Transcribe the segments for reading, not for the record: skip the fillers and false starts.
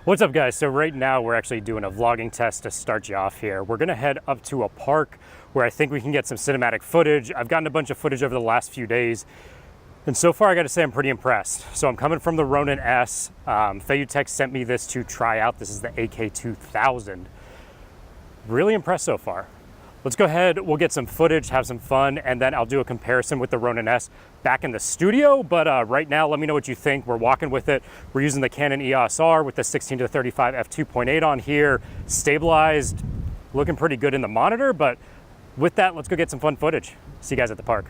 What's up, guys? So right now we're actually doing a vlogging test to start you off here. We're gonna head up to a park where I think we can get some cinematic footage. I've gotten a bunch of footage over the last few days, and so far I gotta say I'm pretty impressed. So I'm coming from the Ronin S. FeiyuTech sent me this to try out. This is the AK2000. Really impressed so far. Let's go ahead, we'll get some footage, have some fun, and then I'll do a comparison with the Ronin S back in the studio. But right now, let me know what you think. We're walking with it. We're using the Canon EOS R with the 16-35 f2.8 on here, stabilized, looking pretty good in the monitor. But with that, let's go get some fun footage. See you guys at the park.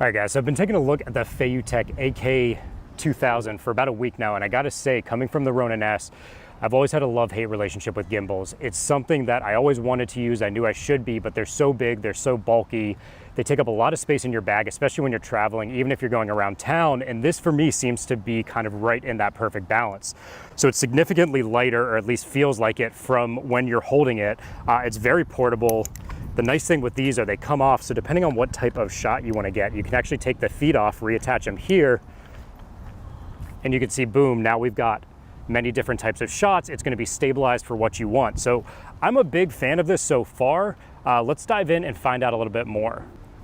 All right, guys, so I've been taking a look at the FeiyuTech AK2000 for about a week now, and I gotta say, coming from the Ronin S, I've always had a love-hate relationship with gimbals. It's something that I always wanted to use, I knew I should be, but they're so big, they're so bulky, they take up a lot of space in your bag, especially when you're traveling, even if you're going around town, and this for me seems to be kind of right in that perfect balance. So it's significantly lighter, or at least feels like it from when you're holding it. It's very portable. The nice thing with these are they come off, so depending on what type of shot you want to get, you can actually take the feet off, reattach them here, and you can see, boom, now we've got many different types of shots. It's going to be stabilized for what you want. So I'm a big fan of this so far. Let's dive in and find out a little bit more.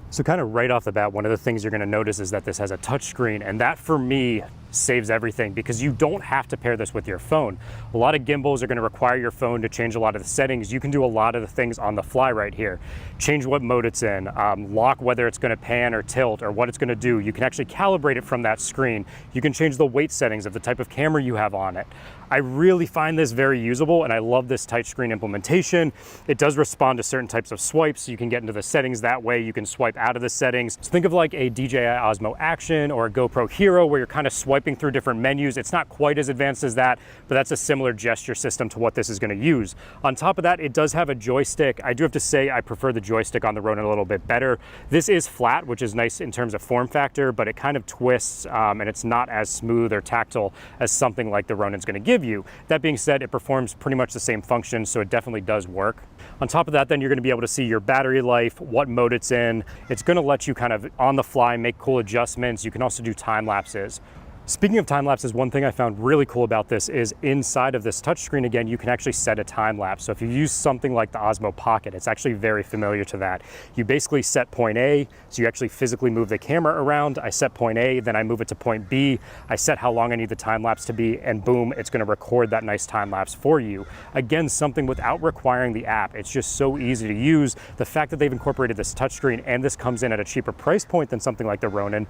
So kind of right off the bat, one of the things you're going to notice is that this has a touch screen, and that for me saves everything because you don't have to pair this with your phone. A lot of gimbals are going to require your phone to change a lot of the settings. You can do a lot of the things on the fly right here. Change what mode it's in, lock whether it's going to pan or tilt or what it's going to do. You can actually calibrate it from that screen. You can change the weight settings of the type of camera you have on it. I really find this very usable, and I love this touchscreen implementation. It does respond to certain types of swipes, so you can get into the settings that way. You can swipe out of the settings. So think of like a DJI Osmo Action or a GoPro Hero where you're kind of swiping through different menus. It's not quite as advanced as that, but that's a similar gesture system to what this is going to use. On top of that, it does have a joystick. I do have to say I prefer the joystick on the Ronin a little bit better. This is flat, which is nice in terms of form factor, but it kind of twists and it's not as smooth or tactile as something like the Ronin's going to give you. That being said, it performs pretty much the same function, so it definitely does work. On top of that, then you're going to be able to see your battery life, what mode it's in. It's going to let you kind of on the fly make cool adjustments. You can also do time lapses. Speaking of time lapses, one thing I found really cool about this is inside of this touchscreen, again, you can actually set a time lapse. So if you use something like the Osmo Pocket, it's actually very familiar to that. You basically set point A, so you actually physically move the camera around. I set point A, then I move it to point B. I set how long I need the time lapse to be, and boom, it's going to record that nice time lapse for you. Again, something without requiring the app. It's just so easy to use. The fact that they've incorporated this touchscreen and this comes in at a cheaper price point than something like the Ronin,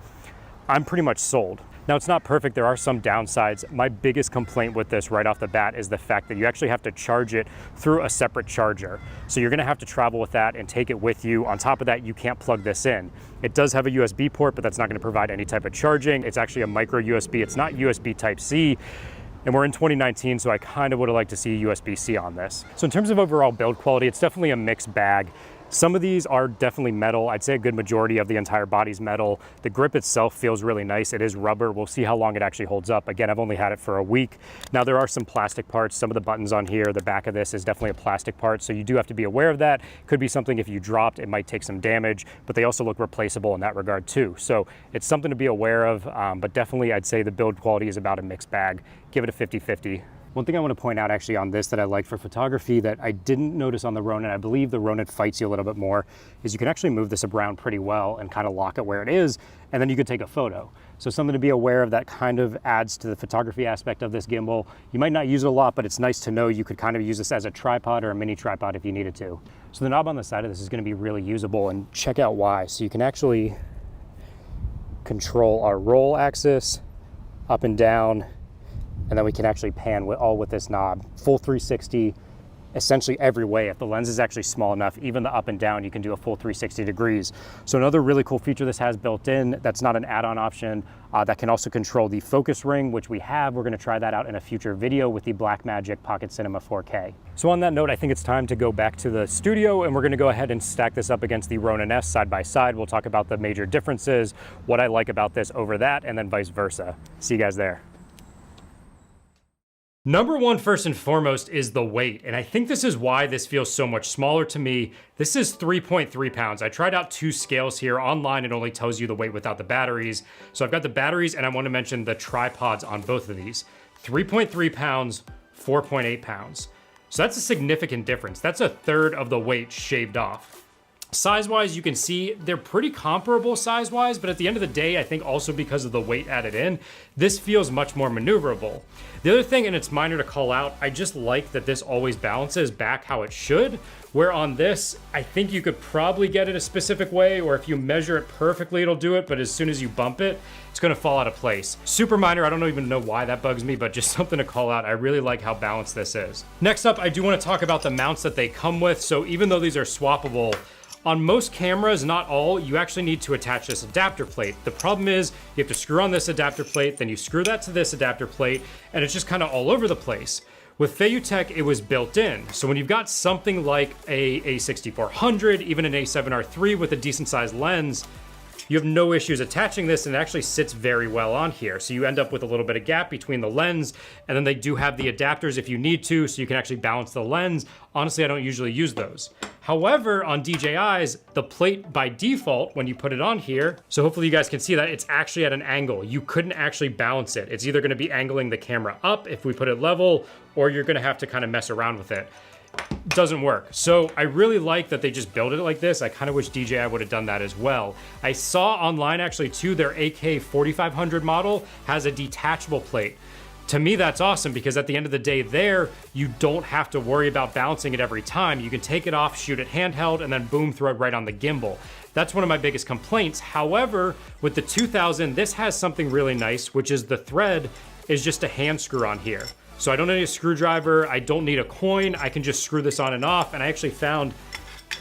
I'm pretty much sold. Now, it's not perfect. There are some downsides. My biggest complaint with this right off the bat is the fact that you actually have to charge it through a separate charger. So you're going to have to travel with that and take it with you. On top of that, you can't plug this in. It does have a USB port, but that's not going to provide any type of charging. It's actually a micro USB. It's not USB Type-C. And we're in 2019, so I kind of would have liked to see USB-C on this. So in terms of overall build quality, it's definitely a mixed bag. Some of these are definitely metal. I'd say a good majority of the entire body's metal. The grip itself feels really nice. It is rubber. We'll see how long it actually holds up. Again, I've only had it for a week. Now, there are some plastic parts. Some of the buttons on here, the back of this is definitely a plastic part, so you do have to be aware of that. Could be something if you dropped, it might take some damage, but they also look replaceable in that regard too. So it's something to be aware of, but definitely I'd say the build quality is about a mixed bag. Give it a 50-50. One thing I want to point out actually on this that I like for photography that I didn't notice on the Ronin, I believe the Ronin fights you a little bit more, is you can actually move this around pretty well and kind of lock it where it is, and then you could take a photo. So something to be aware of that kind of adds to the photography aspect of this gimbal. You might not use it a lot, but it's nice to know you could kind of use this as a tripod or a mini tripod if you needed to. So the knob on the side of this is going to be really usable, and check out why. So you can actually control our roll axis up and down, and then we can actually pan all with this knob. Full 360, essentially every way. If the lens is actually small enough, even the up and down, you can do a full 360 degrees. So another really cool feature this has built in, that's not an add-on option, that can also control the focus ring, which we have. We're gonna try that out in a future video with the Blackmagic Pocket Cinema 4K. So on that note, I think it's time to go back to the studio, and we're gonna go ahead and stack this up against the Ronin S side by side. We'll talk about the major differences, what I like about this over that, and then vice versa. See you guys there. Number one, first and foremost, is the weight. And I think this is why this feels so much smaller to me. This is 3.3 pounds. I tried out 2 scales here. Online, it only tells you the weight without the batteries. So I've got the batteries, and I want to mention the tripods on both of these. 3.3 pounds, 4.8 pounds. So that's a significant difference. That's a third of the weight shaved off. Size-wise, you can see they're pretty comparable size-wise, but at the end of the day, I think also because of the weight added in, this feels much more maneuverable. The other thing, and it's minor to call out, I just like that this always balances back how it should, where on this, I think you could probably get it a specific way, or if you measure it perfectly, it'll do it, but as soon as you bump it, it's gonna fall out of place. Super minor, I don't even know why that bugs me, but just something to call out. I really like how balanced this is. Next up, I do wanna talk about the mounts that they come with. So even though these are swappable, on most cameras, not all, you actually need to attach this adapter plate. The problem is you have to screw on this adapter plate, then you screw that to this adapter plate, and it's just kind of all over the place. With FeiyuTech, it was built in. So when you've got something like a A6400, even an A7R III with a decent sized lens, you have no issues attaching this, and it actually sits very well on here. So you end up with a little bit of gap between the lens, and then they do have the adapters if you need to, so you can actually balance the lens. Honestly, I don't usually use those. However, on DJI's, the plate by default, when you put it on here, so hopefully you guys can see that, it's actually at an angle. You couldn't actually balance it. It's either gonna be angling the camera up if we put it level, or you're gonna have to kind of mess around with it. Doesn't work. So I really like that they just built it like this. I kind of wish DJI would have done that as well. I saw online actually too, their AK4500 model has a detachable plate. To me, that's awesome because at the end of the day there, you don't have to worry about balancing it every time. You can take it off, shoot it handheld, and then boom, throw it right on the gimbal. That's one of my biggest complaints. However, with the 2000, this has something really nice, which is the thread is just a hand screw on here. So I don't need a screwdriver, I don't need a coin, I can just screw this on and off, and I actually found,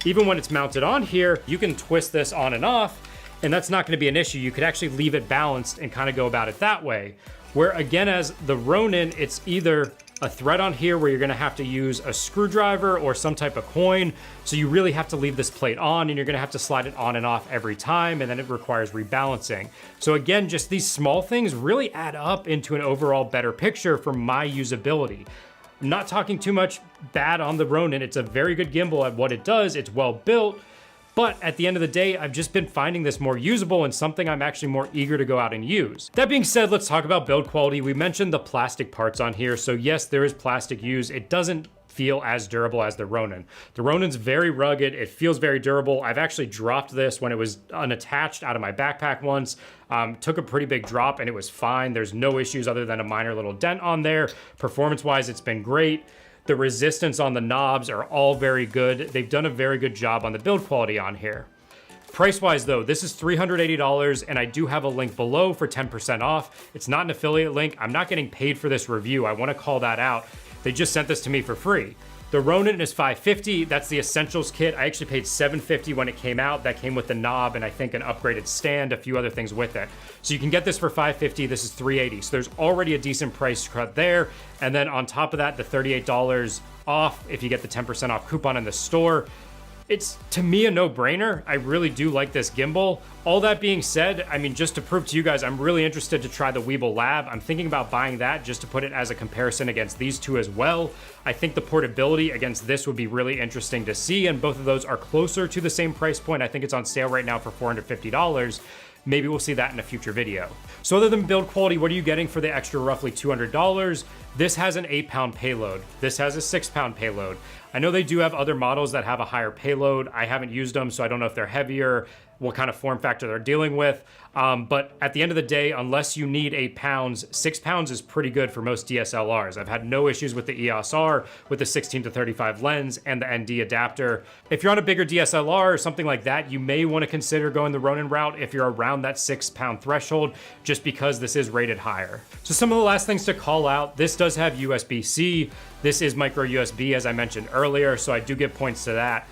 even when it's mounted on here, you can twist this on and off, and that's not gonna be an issue. You could actually leave it balanced and kind of go about it that way. Where again, as the Ronin, it's either a thread on here where you're gonna have to use a screwdriver or some type of coin. So you really have to leave this plate on, and you're gonna have to slide it on and off every time, and then it requires rebalancing. So again, just these small things really add up into an overall better picture for my usability. I'm not talking too much bad on the Ronin. It's a very good gimbal at what it does. It's well built. But at the end of the day, I've just been finding this more usable and something I'm actually more eager to go out and use. That being said, let's talk about build quality. We mentioned the plastic parts on here. So yes, there is plastic used. It doesn't feel as durable as the Ronin. The Ronin's very rugged. It feels very durable. I've actually dropped this when it was unattached out of my backpack once. Took a pretty big drop and it was fine. There's no issues other than a minor little dent on there. Performance-wise, it's been great. The resistance on the knobs are all very good. They've done a very good job on the build quality on here. Price-wise though, this is $380, and I do have a link below for 10% off. It's not an affiliate link. I'm not getting paid for this review. I wanna call that out. They just sent this to me for free. The Ronin is $550. That's the Essentials kit. I actually paid $750 when it came out. That came with the knob and I think an upgraded stand, a few other things with it. So you can get this for $550. This is $380. So there's already a decent price cut there. And then on top of that, the $38 off if you get the 10% off coupon in the store. It's, to me, a no-brainer. I really do like this gimbal. All that being said, I mean, just to prove to you guys, I'm really interested to try the Weeble Lab. I'm thinking about buying that just to put it as a comparison against these two as well. I think the portability against this would be really interesting to see, and both of those are closer to the same price point. I think it's on sale right now for $450. Maybe we'll see that in a future video. So other than build quality, what are you getting for the extra roughly $200? This has an 8-pound payload. This has a 6-pound payload. I know they do have other models that have a higher payload. I haven't used them, so I don't know if they're heavier, what kind of form factor they're dealing with. But at the end of the day, unless you need 8 pounds, 6 pounds is pretty good for most DSLRs. I've had no issues with the EOS-R, with the 16-35 lens and the ND adapter. If you're on a bigger DSLR or something like that, you may want to consider going the Ronin route if you're around that 6-pound threshold, just because this is rated higher. So some of the last things to call out, this does does have USB-C. This is micro USB, as I mentioned earlier, so I do get points to that.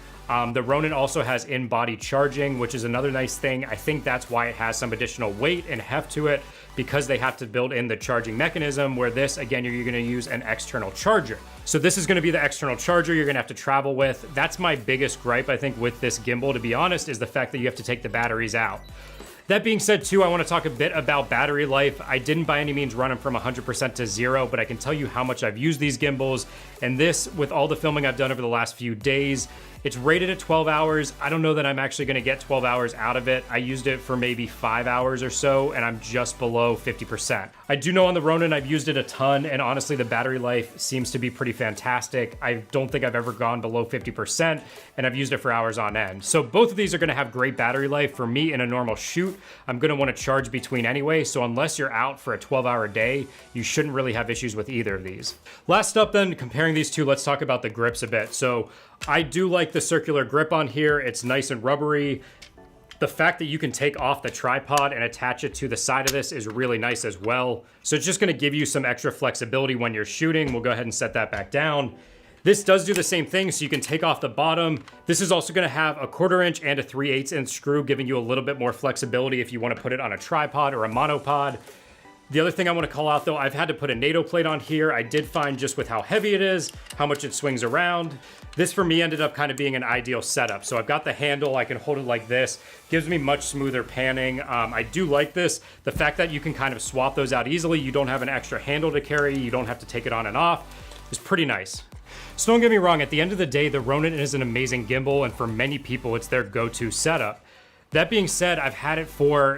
The Ronin also has in-body charging, which is another nice thing. I think that's why it has some additional weight and heft to it, because they have to build in the charging mechanism, where this, again, you're gonna use an external charger. So this is gonna be the external charger you're gonna have to travel with. That's my biggest gripe, I think, with this gimbal, to be honest, is the fact that you have to take the batteries out. That being said, too, I want to talk a bit about battery life. I didn't by any means run them from 100% to 0, but I can tell you how much I've used these gimbals. And this, with all the filming I've done over the last few days, it's rated at 12 hours. I don't know that I'm actually going to get 12 hours out of it. I used it for maybe 5 hours or so, and I'm just below 50%. I do know on the Ronin I've used it a ton, and honestly, the battery life seems to be pretty fantastic. I don't think I've ever gone below 50%, and I've used it for hours on end. So both of these are going to have great battery life. For me, in a normal shoot, I'm going to want to charge between anyway, so unless you're out for a 12-hour day, you shouldn't really have issues with either of these. Last up then, comparing these two, let's talk about the grips a bit. So I do like the circular grip on here. It's nice and rubbery. The fact that you can take off the tripod and attach it to the side of this is really nice as well. So it's just gonna give you some extra flexibility when you're shooting. We'll go ahead and set that back down. This does do the same thing, so you can take off the bottom. This is also gonna have a 1/4 inch and a 3/8 inch screw, giving you a little bit more flexibility if you wanna put it on a tripod or a monopod. The other thing I want to call out though, I've had to put a NATO plate on here. I did find, just with how heavy it is, how much it swings around. This for me ended up kind of being an ideal setup. So I've got the handle, I can hold it like this, gives me much smoother panning. I do like this. The fact that you can kind of swap those out easily, you don't have an extra handle to carry, you don't have to take it on and off, is pretty nice. So don't get me wrong, at the end of the day, the Ronin is an amazing gimbal, and for many people, it's their go-to setup. That being said, I've had it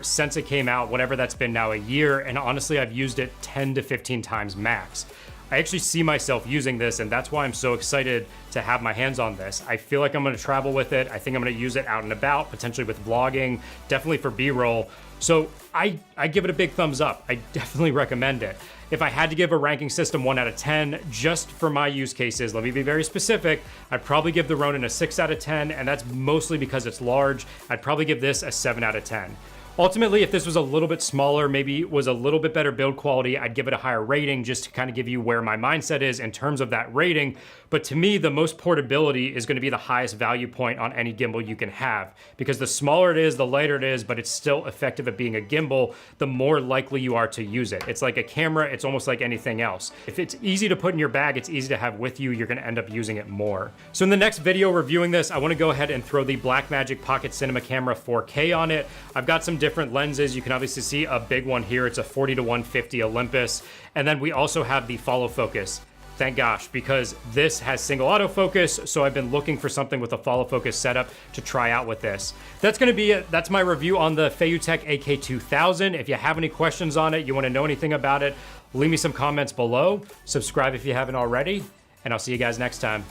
since it came out, whatever that's been now, a year, and honestly, I've used it 10 to 15 times max. I actually see myself using this, and that's why I'm so excited to have my hands on this. I feel like I'm gonna travel with it. I think I'm gonna use it out and about, potentially with vlogging, definitely for B-roll. So I give it a big thumbs up. I definitely recommend it. If I had to give a ranking system 1 out of 10, just for my use cases, let me be very specific, I'd probably give the Ronin a 6 out of 10, and that's mostly because it's large. I'd probably give this a 7 out of 10. Ultimately, if this was a little bit smaller, maybe was a little bit better build quality, I'd give it a higher rating, just to kind of give you where my mindset is in terms of that rating. But to me, the most portability is going to be the highest value point on any gimbal you can have, because the smaller it is, the lighter it is, but it's still effective at being a gimbal, the more likely you are to use it. It's like a camera, it's almost like anything else. If it's easy to put in your bag, it's easy to have with you, you're going to end up using it more. So in the next video reviewing this, I want to go ahead and throw the Blackmagic Pocket Cinema Camera 4K on it. I've got some different lenses. You can obviously see a big one here. It's a 40 to 150 Olympus. And then we also have the follow focus. Thank gosh, because this has single autofocus, so I've been looking for something with a follow focus setup to try out with this. That's gonna be it. That's my review on the FeiyuTech AK2000. If you have any questions on it, you wanna know anything about it, leave me some comments below. Subscribe if you haven't already, and I'll see you guys next time.